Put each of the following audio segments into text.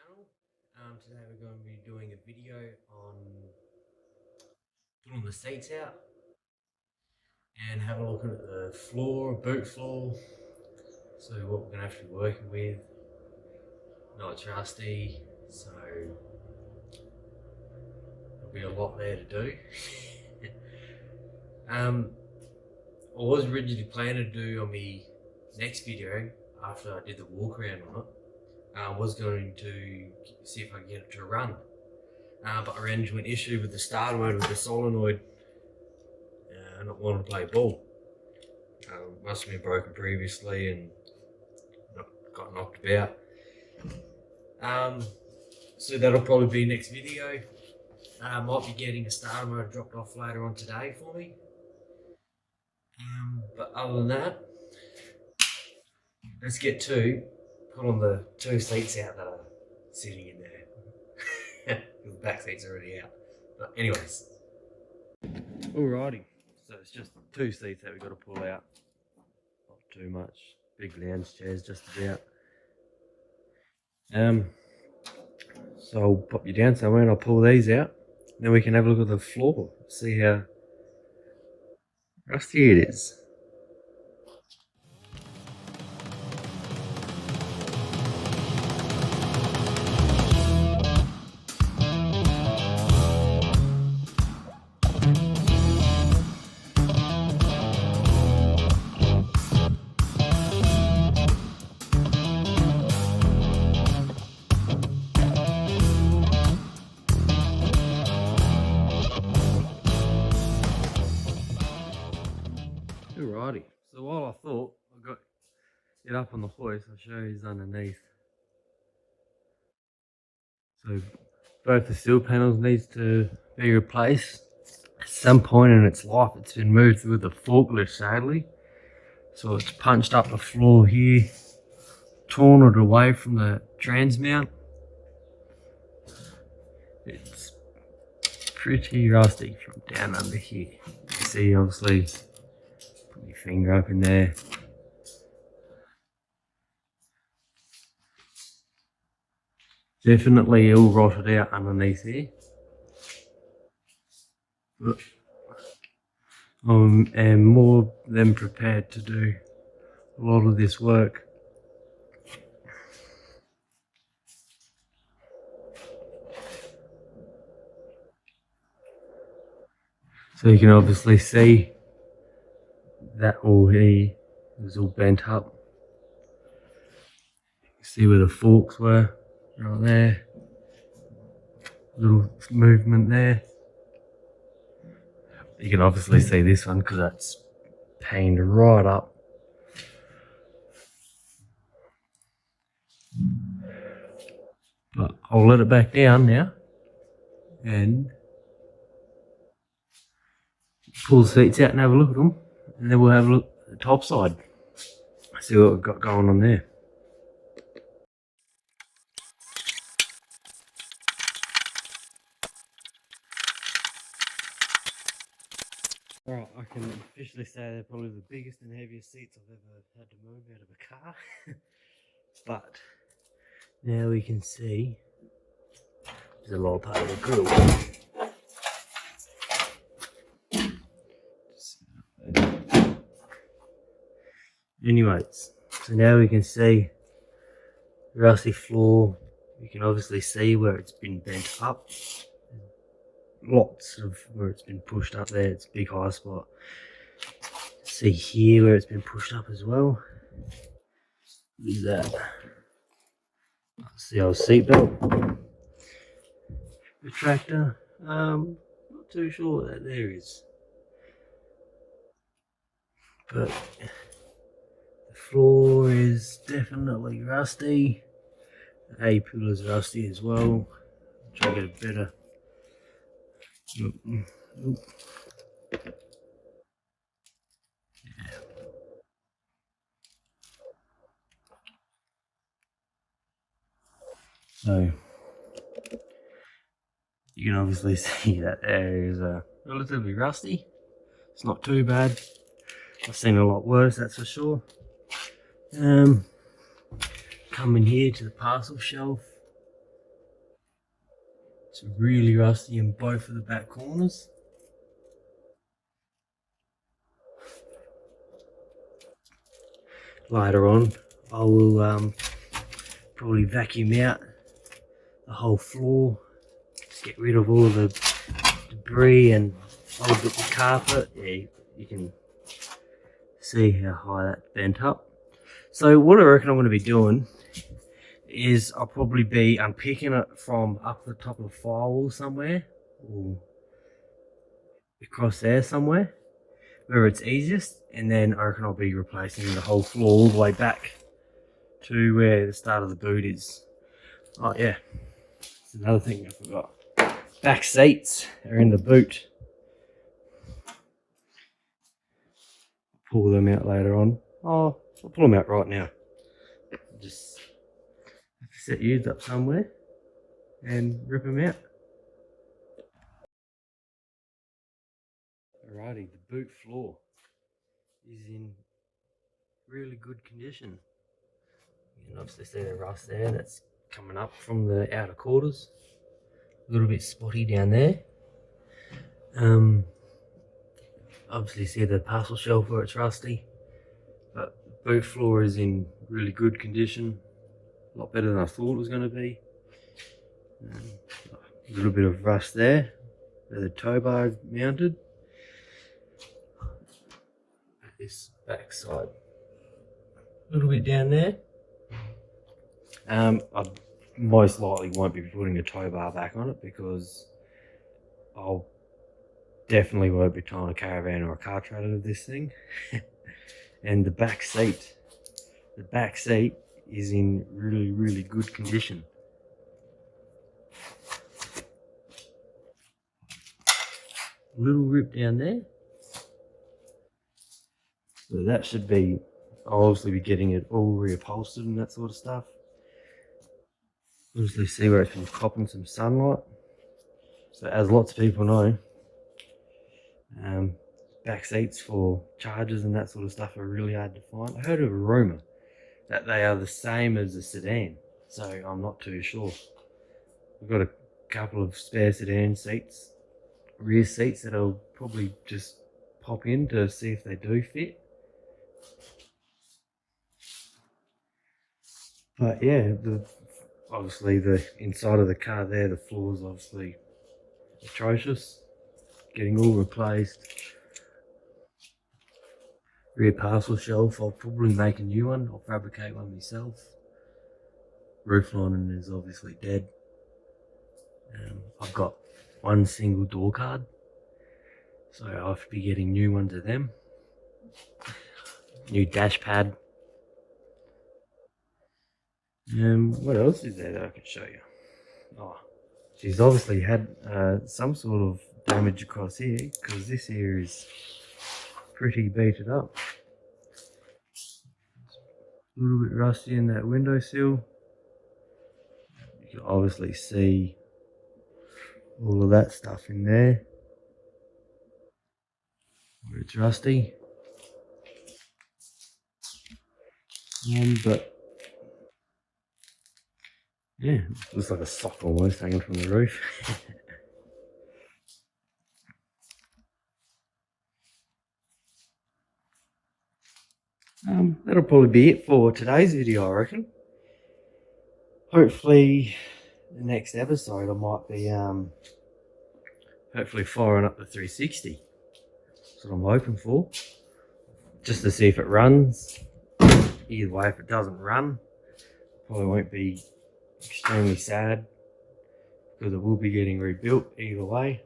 channel. Today we're going to be doing a video on putting the seats out and have a look at the floor, boot floor. So what we're going to have to be working with. No, it's rusty, so there'll be a lot there to do. I was originally planning to do on my next video after I did the walk around on it. I was going to see if I can get it to run, but I ran into an issue with the starter motor with the solenoid, not wanting to play ball. Must have been broken previously and got knocked about. So that'll probably be next video. Might be getting a starter motor dropped off later on today for me. But other than that, let's get to put on the two seats out that are sitting in there. The back seat's already out. But anyways. Alrighty, so it's just two seats that we've got to pull out. Not too much. Big lounge chairs just about. So I'll pop you down somewhere and I'll pull these out. Then we can have a look at the floor, see how rusty it is. Alrighty, so while I thought I got it up on the hoist, I'll show you underneath. So both the steel panels needs to be replaced. At some point in its life it's been moved with the forklift sadly. So it's punched up the floor here, torn it away from the trans mount. It's pretty rusty from down under here. You see obviously. Put your finger up in there. Definitely all rotted out underneath here. But I am more than prepared to do a lot of this work. So you can obviously see that all here is all bent up. You can see where the forks were, right there. Little movement there. You can obviously see this one because that's paned right up. But I'll let it back down now and pull the seats out and have a look at them. And then we'll have a look at the top side, see what we've got going on there. Alright, I can officially say they're probably the biggest and heaviest seats I've ever had to move out of a car. But now we can see there's a lower part of the grill. Anyways, so now we can see the rusty floor. You can obviously see where it's been bent up. Lots of where it's been pushed up there. It's a big high spot. See here where it's been pushed up as well. What is that? That's the old seatbelt retractor. Not too sure what that there is. But floor is definitely rusty. The A-pillar is rusty as well. Try to get a better. Yeah. So you can obviously see that there is relatively rusty. It's not too bad. I've seen a lot worse, that's for sure. Coming here to the parcel shelf, It's really rusty in both of the back corners. Later on, I will probably vacuum out the whole floor, just get rid of all the debris and old the carpet. Yeah, you can see how high that bent up. So what I reckon I'm going to be doing is I'll probably be unpicking it from up the top of the firewall somewhere, or across there somewhere, where it's easiest, and then I reckon I'll be replacing the whole floor all the way back to where the start of the boot is. Oh yeah, that's another thing I forgot. Back seats are in the boot. Pull them out later on. Oh, I'll pull them out right now. Just have to set yours up somewhere and rip them out. Alrighty, the boot floor is in really good condition. You can obviously see the rust there that's coming up from the outer quarters. A little bit spotty down there. Obviously see the parcel shelf where it's rusty, but the boot floor is in really good condition. A lot better than I thought it was going to be. A little bit of rust there where the tow bar is mounted. This back side, a little bit down there. I most likely won't be putting a tow bar back on it because I'll definitely won't be towing a caravan or a car trailer with this thing. And the back seat is in really good condition. A little rip down there. So that should be, I'll obviously be getting it all reupholstered and that sort of stuff. Obviously see where it's been copping some sunlight. So as lots of people know, back seats for chargers and that sort of stuff are really hard to find. I heard of a rumour that they are the same as a sedan, so I'm not too sure. I've got a couple of spare sedan seats, rear seats, that I'll probably just pop in to see if they do fit. But yeah, obviously the inside of the car there, the floor is obviously atrocious. Getting all replaced. Rear parcel shelf, I'll probably make a new one. I'll fabricate one myself. Roof lining is obviously dead. I've got one single door card, so I'll have to be getting new ones of them. New dash pad. What else is there that I can show you? Oh, she's obviously had some sort of damage across here, because this here is pretty beaten up. A little bit rusty in that windowsill. You can obviously see all of that stuff in there where it's rusty. But yeah, looks like a sock almost hanging from the roof. That'll probably be it for today's video, I reckon. Hopefully the next episode I might be hopefully firing up the 360. That's what I'm hoping for. Just to see if it runs. Either way, if it doesn't run, probably won't be extremely sad, because it will be getting rebuilt either way.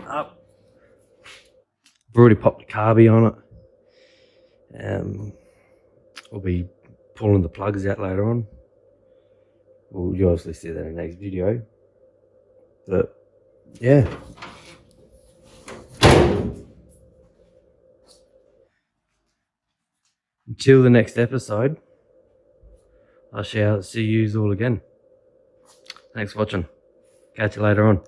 Up. I've already popped the carby on it. I'll be pulling the plugs out later on. Well, you'll obviously see that in the next video. But yeah. Until the next episode, I shall see you all again. Thanks for watching. Catch you later on.